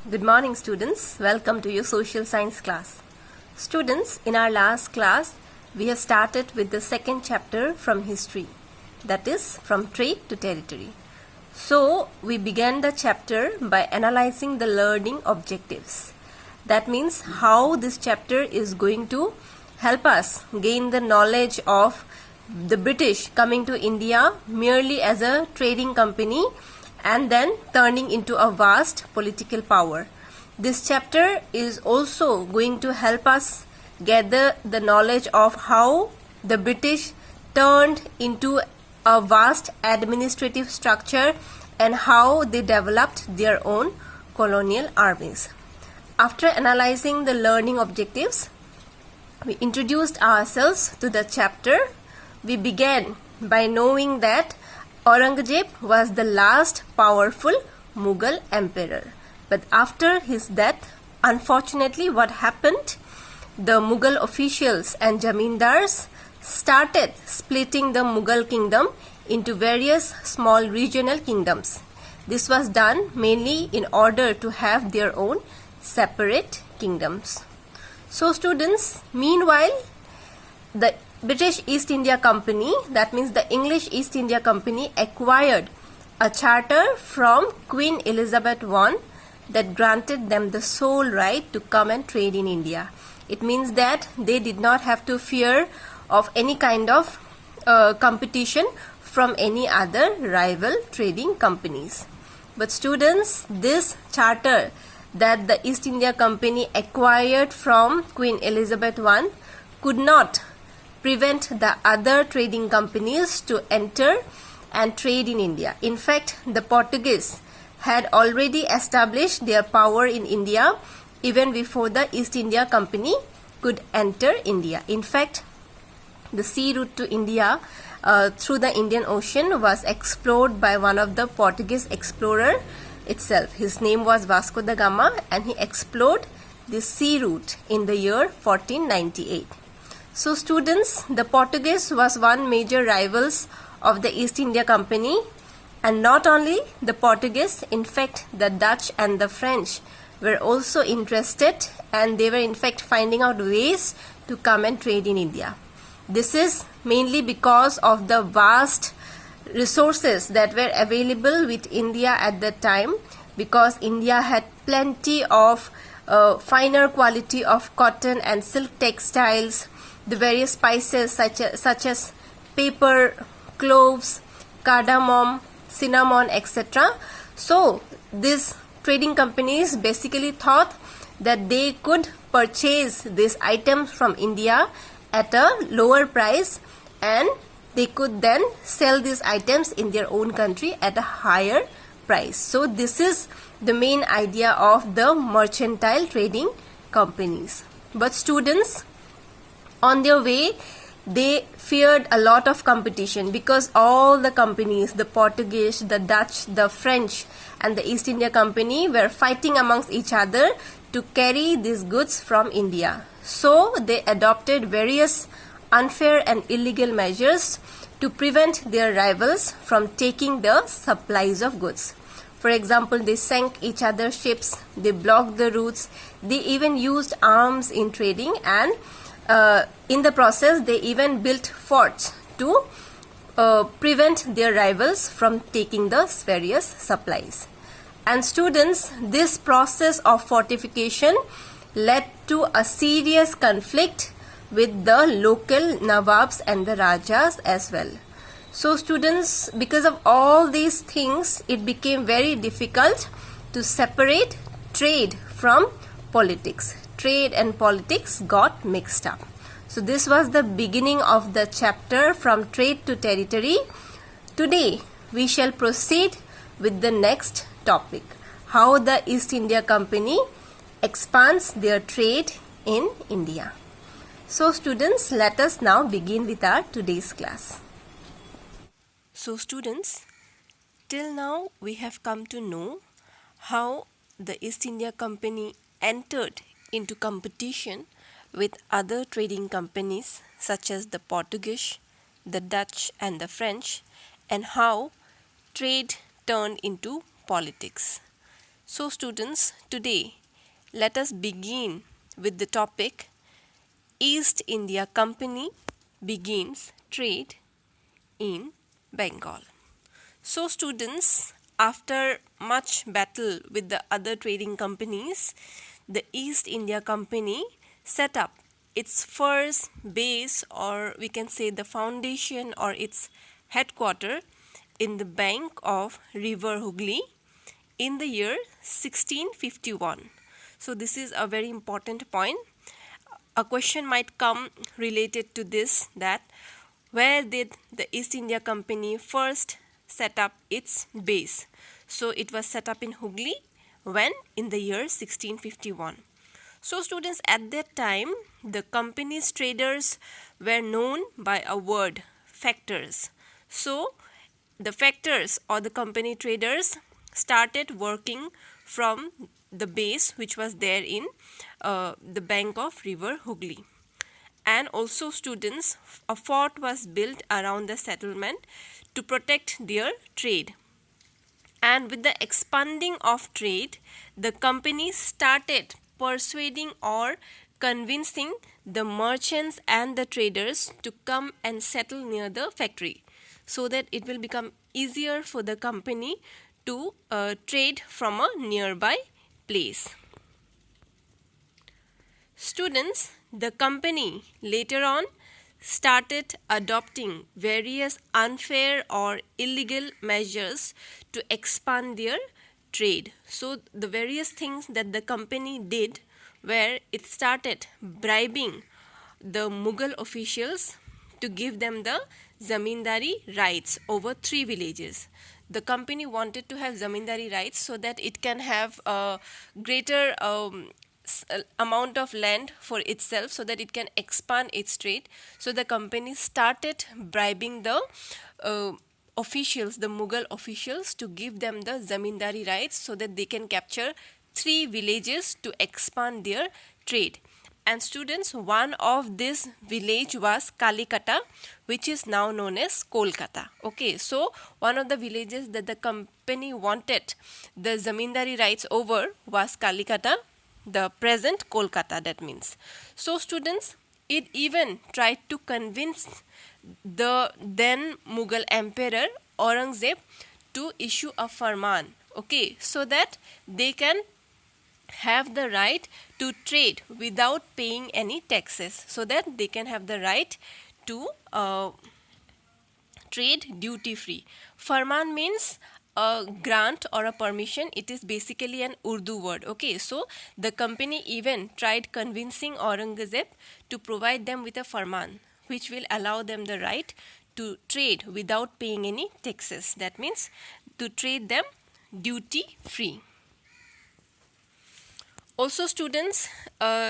Good morning, students. Welcome to your social science class. Students, in our last class, we have started with the second chapter from history, that is, from trade to territory. So, we began the chapter by analyzing the learning objectives. That means how this chapter is going to help us gain the knowledge of the British coming to India merely as a trading company and then turning into a vast political power. This chapter is also going to help us gather the knowledge of how the British turned into a vast administrative structure and how they developed their own colonial armies. After analyzing the learning objectives, we introduced ourselves to the chapter. We began by knowing that Aurangzeb was the last powerful Mughal emperor. But after his death, unfortunately, what happened? The Mughal officials and Jamindars started splitting the Mughal kingdom into various small regional kingdoms. This was done mainly in order to have their own separate kingdoms. So students, meanwhile, the British East India Company, that means the English East India Company, acquired a charter from Queen Elizabeth I that granted them the sole right to come and trade in India. It means that they did not have to fear of any kind of competition from any other rival trading companies. But students, this charter that the East India Company acquired from Queen Elizabeth I could not prevent the other trading companies to enter and trade in India. In fact, the Portuguese had already established their power in India even before the East India Company could enter India. In fact, the sea route to India through the Indian Ocean was explored by one of the Portuguese explorer itself. His name was Vasco da Gama, and he explored the sea route in the year 1498. So students, the Portuguese was one major rivals of the East India Company, and not only the Portuguese, in fact the Dutch and the French were also interested, and they were in fact finding out ways to come and trade in India. This is mainly because of the vast resources that were available with India at that time, because India had plenty of finer quality of cotton and silk textiles, the various spices such as pepper, cloves, cardamom, cinnamon, etc. So these trading companies basically thought that they could purchase these items from India at a lower price, and they could then sell these items in their own country at a higher price. So this is the main idea of the mercantile trading companies. But students, on their way, they feared a lot of competition, because all the companies, the Portuguese, the Dutch, the French and the East India Company, were fighting amongst each other to carry these goods from India. So they adopted various unfair and illegal measures to prevent their rivals from taking the supplies of goods. For example, they sank each other's ships, they blocked the routes, they even used arms in trading, and in the process they even built forts to prevent their rivals from taking the various supplies. And students, this process of fortification led to a serious conflict with the local Nawabs and the Rajas as well. So students, because of all these things, it became very difficult to separate trade from politics. Trade and politics got mixed up. So this was the beginning of the chapter from trade to territory. Today we shall proceed with the next topic, how the East India Company expands their trade in India. So students, let us now begin with our today's class. So students, till now we have come to know how the East India Company entered into competition with other trading companies such as the Portuguese, the Dutch and the French, and how trade turned into politics. So students, today let us begin with the topic East India Company begins trade in Bengal. So students, after much battle with the other trading companies, the East India Company set up its first base, or we can say the foundation or its headquarter, in the bank of river Hooghly in the year 1651. So this is a very important point. A question might come related to this, that where did the East India Company first set up its base? So it was set up in Hooghly when? In the year 1651. So students, at that time the company's traders were known by a word, factors. So the factors or the company traders started working from the base which was there in the bank of river Hooghly. And also students, a fort was built around the settlement to protect their trade. And with the expanding of trade, the company started persuading or convincing the merchants and the traders to come and settle near the factory, so that it will become easier for the company to trade from a nearby place. Students, the company later on started adopting various unfair or illegal measures to expand their trade. So the various things that the company did, where it started bribing the Mughal officials to give them the zamindari rights over 3 villages. The company wanted to have zamindari rights so that it can have a greater amount of land for itself, so that it can expand its trade. So the company started bribing the officials, the Mughal officials, to give them the zamindari rights so that they can capture 3 villages to expand their trade. And students, one of this village was Kalikata, which is now known as Kolkata. Okay, so one of the villages that the company wanted the zamindari rights over was Kalikata, the present Kolkata, that means. So students, it even tried to convince the then Mughal emperor Aurangzeb to issue a farman, okay, so that they can have the right to trade without paying any taxes, so that they can have the right to trade duty free. Farman means a grant or a permission. It is basically an Urdu word. Okay, so the company even tried convincing Aurangzeb to provide them with a farman, which will allow them the right to trade without paying any taxes. That means to trade them duty free. Also students,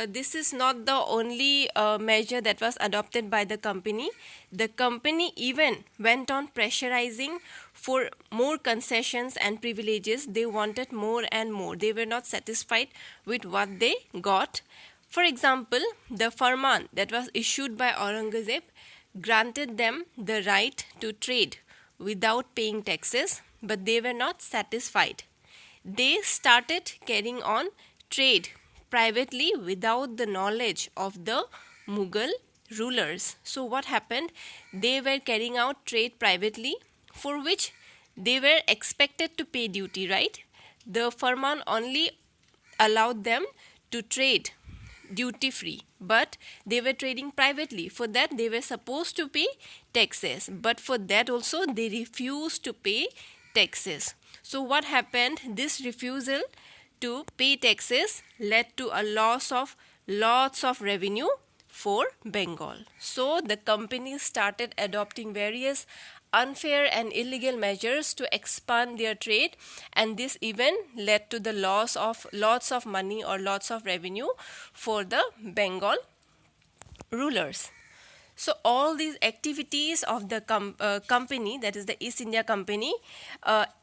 this is not the only measure that was adopted by the company. The company even went on pressurizing for more concessions and privileges. They wanted more and more. They were not satisfied with what they got. For example, the farman that was issued by Aurangzeb granted them the right to trade without paying taxes, but they were not satisfied. They started carrying on trade privately without the knowledge of the Mughal rulers. So what happened? They were carrying out trade privately, for which they were expected to pay duty, right? The farman only allowed them to trade duty free, but they were trading privately. For that they were supposed to pay taxes, but for that also they refused to pay taxes. So what happened? This refusal to pay taxes led to a loss of lots of revenue for Bengal. So the company started adopting various unfair and illegal measures to expand their trade, and this even led to the loss of lots of money or lots of revenue for the Bengal rulers. So all these activities of the company, that is the East India Company,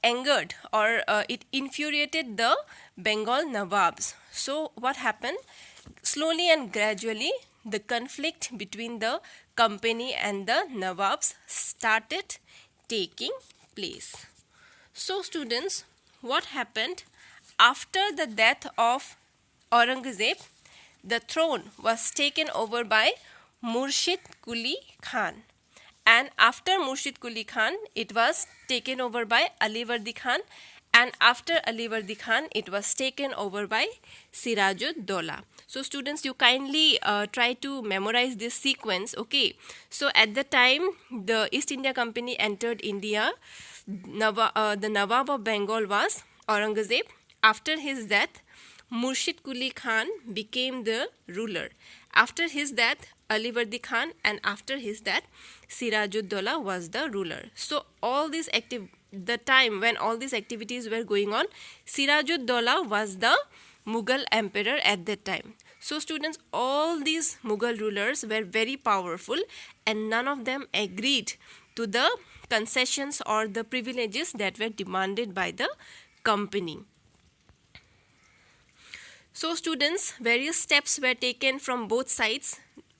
angered or it infuriated the Bengal Nawabs. So what happened? Slowly and gradually the conflict between the company and the Nawabs started taking place. So students, what happened after the death of Aurangzeb, the throne was taken over by Murshid Quli Khan. And after Murshid Quli Khan, it was taken over by Alivardi Khan. And after Alivardi Khan, it was taken over by Sirajud-Dowla. So students, you kindly try to memorize this sequence, okay? So at the time, the East India Company entered India. The Nawab of Bengal was Aurangzeb. After his death, Murshid Quli Khan became the ruler. After his death, Alivardi Khan, and after his death, Sirajud-Dowla was the ruler. So all these the time when all these activities were going on, Sirajud-Dowla was the Mughal emperor at that time. So students, all these Mughal rulers were very powerful, and none of them agreed to the concessions or the privileges that were demanded by the company. So students, various steps were taken from both sides.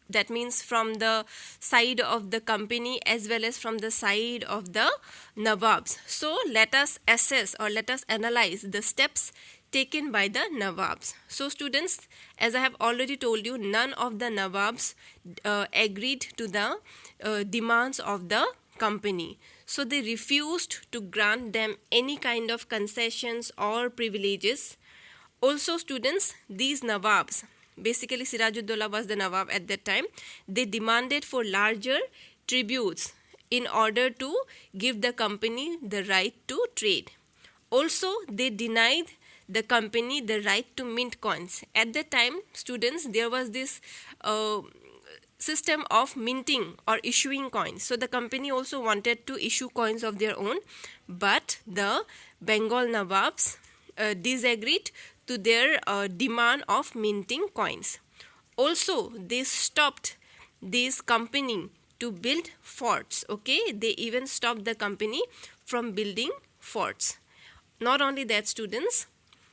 That means from the side of the company as well as from the side of the Nawabs. So let us assess or let us analyze the steps taken by the Nawabs. So students, as I have already told you, none of the Nawabs agreed to the demands of the company. So they refused to grant them any kind of concessions or privileges. Also students, these Nawabs, basically Sirajud-Dowla was the Nawab at that time, they demanded for larger tributes in order to give the company the right to trade. Also, they denied the company the right to mint coins. At that time, students, there was this system of minting or issuing coins. So the company also wanted to issue coins of their own, but the Bengal Nawabs disagreed to their demand of minting coins. Also, they stopped this company to build forts. Okay, they even stopped the company from building forts. Not only that, students,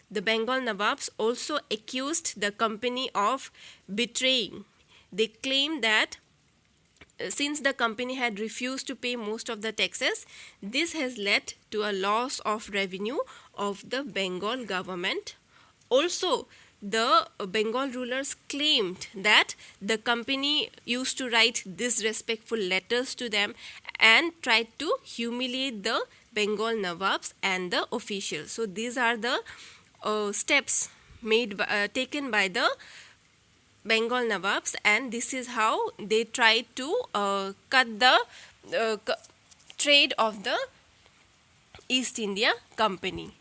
the Bengal Nawabs also accused the company of betraying. They claimed that since the company had refused to pay most of the taxes, this has led to a loss of revenue of the Bengal government. Also, the Bengal rulers claimed that the company used to write disrespectful letters to them and tried to humiliate the Bengal Nawabs and the officials. So these are the steps taken by the Bengal Nawabs, and this is how they tried to cut the trade of the East India Company.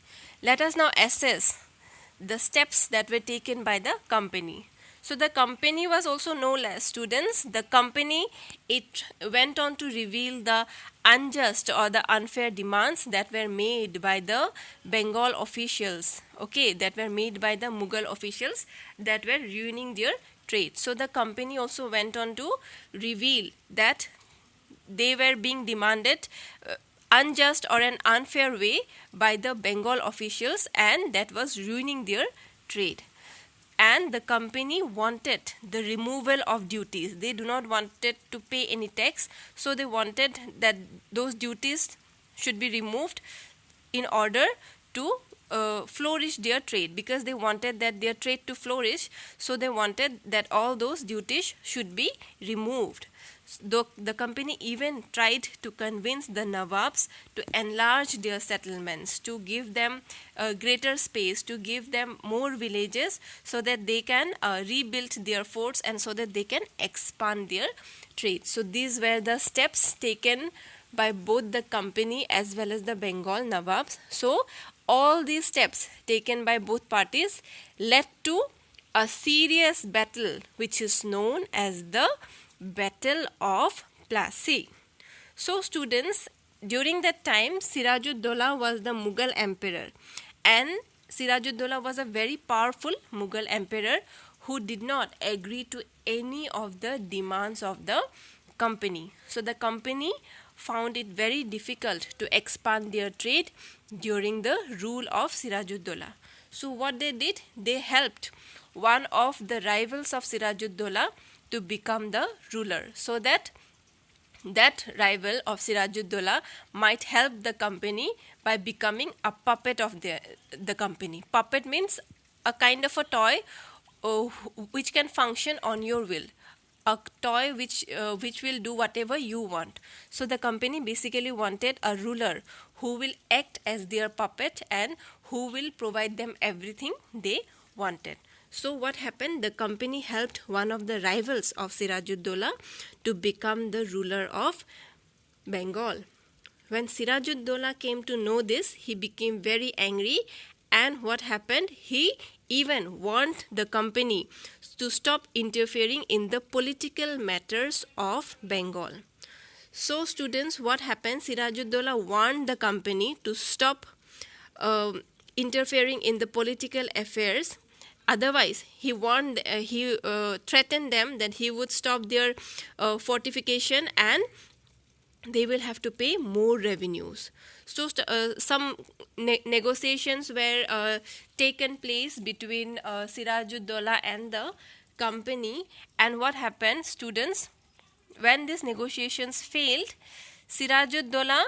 Let us now assess the steps that were taken by the company. So the company was also known as, students, the company, it went on to reveal the unjust or the unfair demands that were made by the Bengal officials, okay, that were made by the Mughal officials that were ruining their trade. So the company also went on to reveal that they were being demanded unjust or an unfair way by the Bengal officials, and that was ruining their trade. And the company wanted the removal of duties. They do not wanted to pay any tax, so they wanted that those duties should be removed in order to flourish their trade, because they wanted that their trade to flourish, so they wanted that all those duties should be removed. The company even tried to convince the Nawabs to enlarge their settlements, to give them greater space, to give them more villages so that they can rebuild their forts and so that they can expand their trade. So these were the steps taken by both the company as well as the Bengal Nawabs. So all these steps taken by both parties led to a serious battle which is known as the Battle of Plassey. So students, during that time, Sirajud-Dowla was the Mughal emperor, and Sirajud-Dowla was a very powerful Mughal emperor who did not agree to any of the demands of the company. So the company found it very difficult to expand their trade during the rule of Sirajud-Dowla. So what they did, they helped one of the rivals of Sirajud-Dowla to become the ruler, so that that rival of Sirajuddaulah might help the company by becoming a puppet of the company. Puppet means a kind of a toy which can function on your will. A toy which will do whatever you want. So the company basically wanted a ruler who will act as their puppet and who will provide them everything they wanted. So what happened? The company helped one of the rivals of Sirajuddaulah to become the ruler of Bengal. When Sirajuddaulah came to know this, he became very angry, and what happened? He even warned the company to stop interfering in the political matters of Bengal. So students, what happened? Sirajuddaulah warned the company to stop interfering in the political affairs. Otherwise, he threatened them that he would stop their fortification and they will have to pay more revenues. So some negotiations were taken place between Sirajuddaulah and the company. And what happened, students? When these negotiations failed, Sirajuddaulah,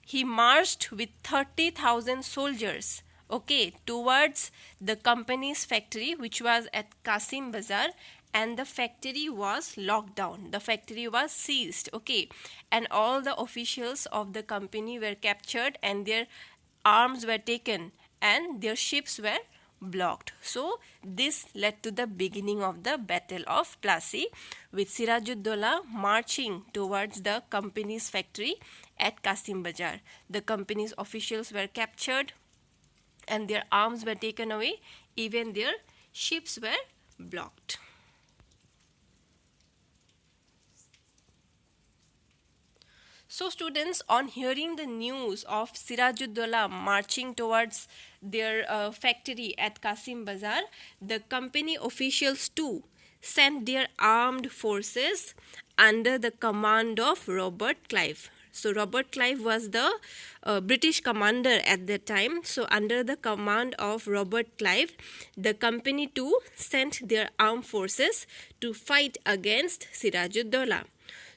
he marched with 30,000 soldiers, towards the company's factory, which was at Qasim Bazar, and the factory was locked down. The factory was seized, and all the officials of the company were captured and their arms were taken and their ships were blocked. So this led to the beginning of the Battle of Plassey, with Sirajuddaulah marching towards the company's factory at Qasim Bazar. The company's officials were captured and their arms were taken away, even their ships were blocked. So students, on hearing the news of Sirajuddaulah marching towards their factory at Qasim Bazar, the company officials too sent their armed forces under the command of Robert Clive. So Robert Clive was the British commander at that time. So under the command of Robert Clive, the company too sent their armed forces to fight against Sirajuddaulah.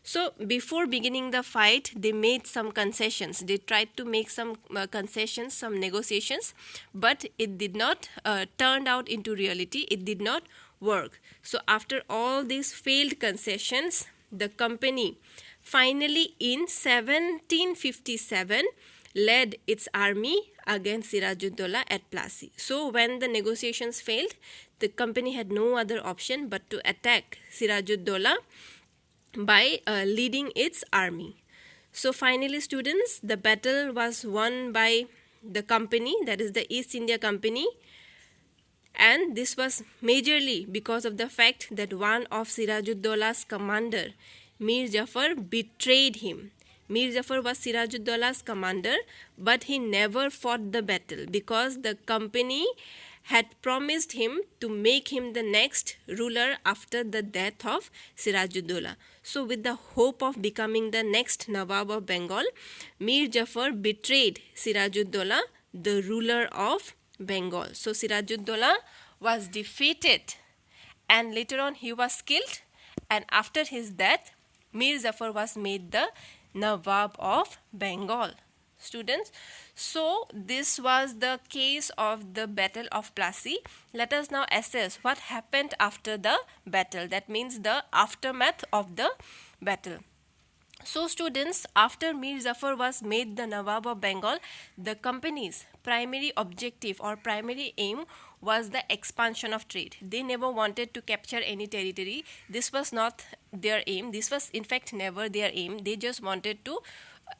So before beginning the fight, they made some concessions. They tried to make some concessions, some negotiations, but it did not turn out into reality. It did not work. So after all these failed concessions, the company finally in 1757 led its army against Sirajuddaulah at Plassey. So when the negotiations failed, the company had no other option but to attack Sirajuddaulah by leading its army. So finally, students, the battle was won by the company, that is the East India Company, and this was majorly because of the fact that one of Sirajuddaullah's commander, Mir Jafar, betrayed him. Mir Jafar was Sirajuddaullah's commander, but he never fought the battle because the company had promised him to make him the next ruler after the death of Sirajuddaulah. So with the hope of becoming the next Nawab of Bengal, Mir Jafar betrayed Sirajuddaulah, the ruler of Bengal. So Sirajuddaulah was defeated and later on he was killed, and after his death, Mir Jafar was made the Nawab of Bengal. Students, so this was the case of the Battle of Plassey. Let us now assess what happened after the battle. That means the aftermath of the battle. So students, after Mir Jafar was made the Nawab of Bengal, the company's primary objective or primary aim was the expansion of trade. They never wanted to capture any territory. This was not their aim. This was in fact never their aim. They just wanted to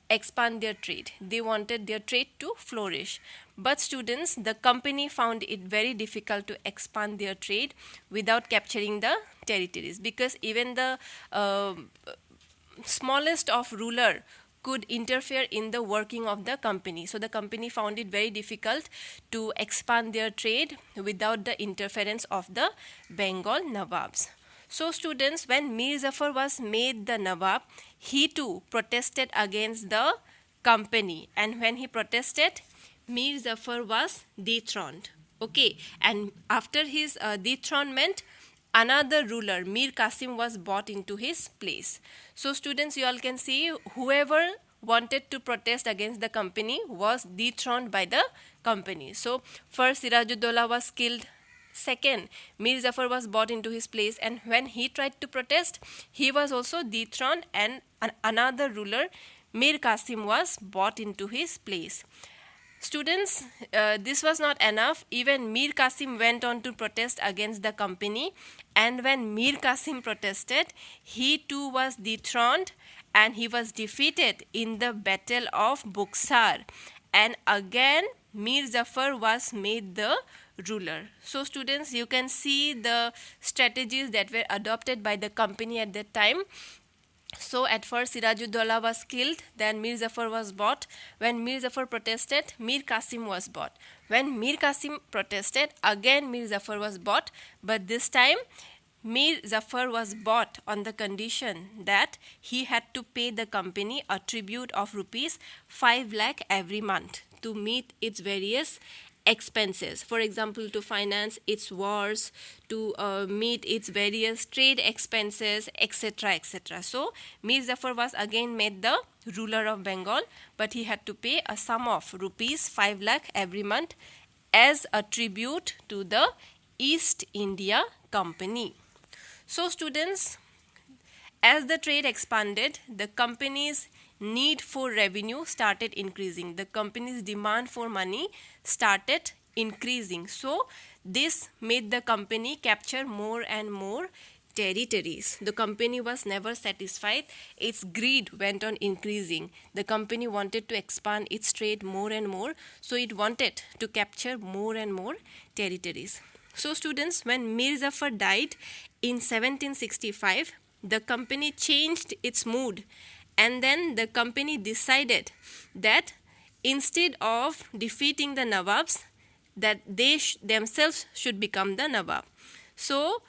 expand their trade. They wanted their trade to flourish. But students, the company found it very difficult to expand their trade without capturing the territories, because even the smallest of ruler could interfere in the working of the company. So the company found it very difficult to expand their trade without the interference of the Bengal Nawabs. So students, when Mir Jafar was made the Nawab, he too protested against the company, and when he protested, Mir Jafar was dethroned. And after his dethronement, another ruler, Mir Qasim, was brought into his place. So students, you all can see whoever wanted to protest against the company was dethroned by the company. So first Sirajuddaulah was killed. Second, Mir Jafar was brought into his place, and when he tried to protest, he was also dethroned, and another ruler, Mir Qasim, was brought into his place. Students, this was not enough. Even Mir Qasim went on to protest against the company, and when Mir Qasim protested, he too was dethroned and he was defeated in the Battle of Buxar, and again Mir Jafar was made the ruler. So students, you can see the strategies that were adopted by the company at that time. So at first Sirajuddaulah was killed, then Mir Jafar was bought. When Mir Jafar protested, Mir Qasim was bought. When Mir Qasim protested, again Mir Jafar was bought, but this time Mir Jafar was bought on the condition that he had to pay the company a tribute of rupees 5 lakh every month to meet its various expenses. For example, to finance its wars, to meet its various trade expenses, etc. etc. So Mir Jafar was again made the ruler of Bengal, but he had to pay a sum of rupees 5 lakh every month as a tribute to the East India Company. So students, as the trade expanded, the company's need for revenue started increasing. The company's demand for money started increasing. So this made the company capture more and more territories. The company was never satisfied. Its greed went on increasing. The company wanted to expand its trade more and more, so it wanted to capture more and more territories. So students, when Mir Jafar died in 1765, the company changed its mood, and then the company decided that instead of defeating the Nawabs, that they themselves should become the Nawab. So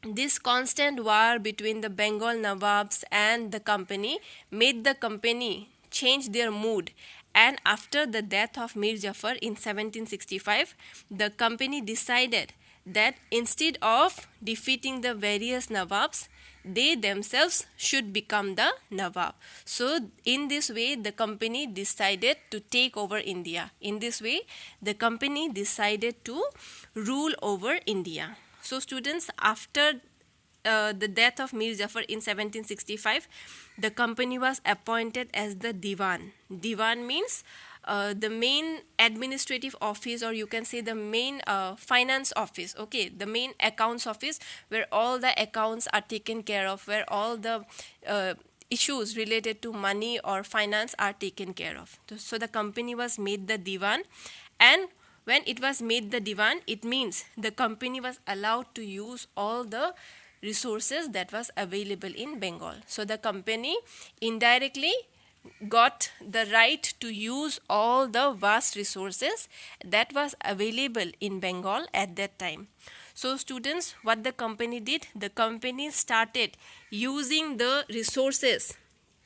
this constant war between the Bengal Nawabs and the company made the company change their mood. And after the death of Mir Jafar in 1765, the company decided that instead of defeating the various Nawabs, they themselves should become the Nawab. So in this way, the company decided to take over India. In this way, the company decided to rule over India. So students, after the death of Mir Jafar in 1765, the company was appointed as the Diwan. Diwan means the main administrative office, or you can say the main finance office, okay, the main accounts office, where all the accounts are taken care of, where all the issues related to money or finance are taken care of. So the company was made the Diwan, and when it was made the Diwan, it means the company was allowed to use all the resources that was available in Bengal. So the company indirectly got the right to use all the vast resources that was available in Bengal at that time. So students, what the company did, the company started using the resources.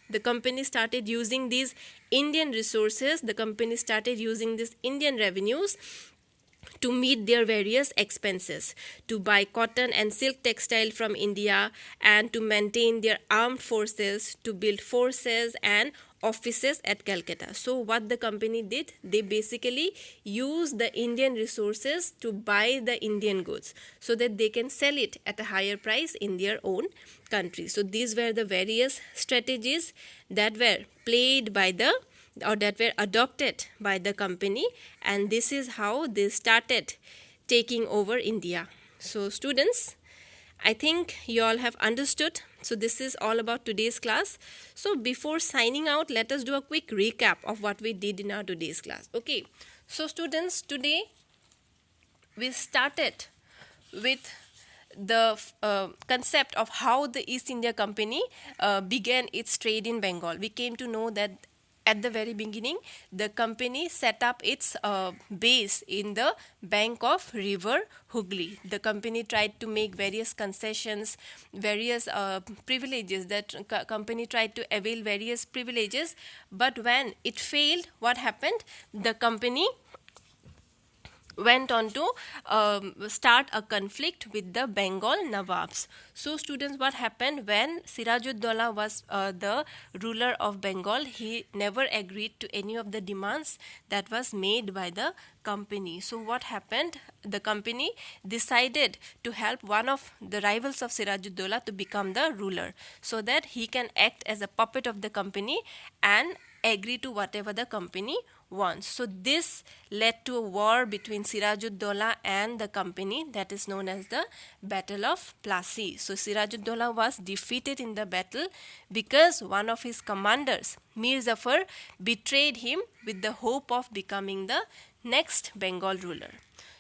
The company started using these Indian resources, the company started using these Indian revenues to meet their various expenses, to buy cotton and silk textile from India, and to maintain their armed forces, to build forces and offices at Calcutta. So what the company did, they basically used the Indian resources to buy the Indian goods so that they can sell it at a higher price in their own country. So these were the various strategies that were played by the, or that were adopted by the company, and this is how they started taking over India. So students, I think you all have understood. So this is all about today's class. So before signing out, let us do a quick recap of what we did in our today's class. Okay, so students, today we started with the concept of how the East India Company began its trade in Bengal. We came to know that at the very beginning, the company set up its base in the bank of river Hooghly. The company tried to make various concessions, various privileges. That company tried to avail various privileges, but when it failed, what happened? The company went on to start a conflict with the Bengal Nawabs. So students, what happened when Sirajud-Dowla was the ruler of Bengal, he never agreed to any of the demands that was made by the company. So what happened? The company decided to help one of the rivals of Sirajud-Dowla to become the ruler, so that he can act as a puppet of the company and agree to whatever the company wants. So this led to a war between Sirajud-Dowla and the company that is known as the Battle of Plassey. So Sirajud-Dowla was defeated in the battle because one of his commanders, Mir Zafar, betrayed him with the hope of becoming the next Bengal ruler.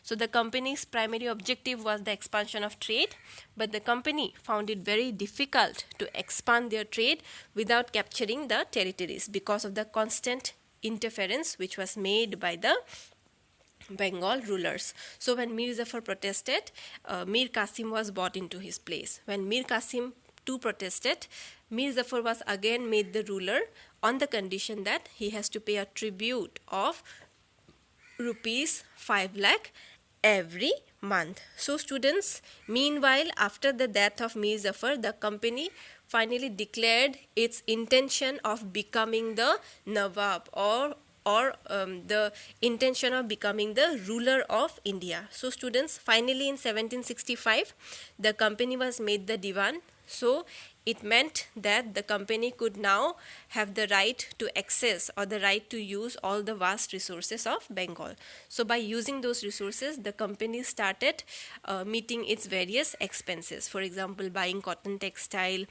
So the company's primary objective was the expansion of trade, but the company found it very difficult to expand their trade without capturing the territories because of the constant interference which was made by the Bengal rulers. So when Mir Zafar protested, Mir Qasim was brought into his place. When Mir Qasim too protested, Mir Zafar was again made the ruler on the condition that he has to pay a tribute of rupees 5 lakh every month. So students, meanwhile, after the death of Mir Zafar, the company finally declared its intention of becoming the Nawab or the intention of becoming the ruler of India. So students, finally in 1765, the company was made the Diwan. So it meant that the company could now have the right to access or the right to use all the vast resources of Bengal. So by using those resources, the company started meeting its various expenses. For example, buying cotton textile,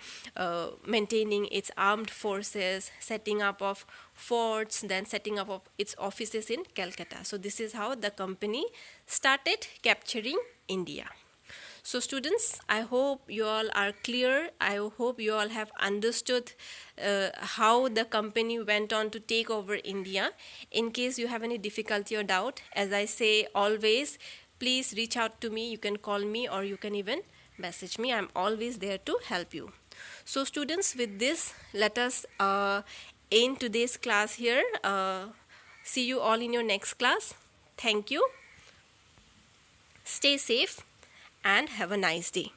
maintaining its armed forces, setting up of forts, then setting up of its offices in Calcutta. So this is how the company started capturing India. So students, I hope you all are clear. I hope you all have understood how the company went on to take over India. In case you have any difficulty or doubt, as I say always, please reach out to me. You can call me or you can even message me. I'm always there to help you. So students, with this, let us end today's class here. See you all in your next class. Thank you. Stay safe and have a nice day.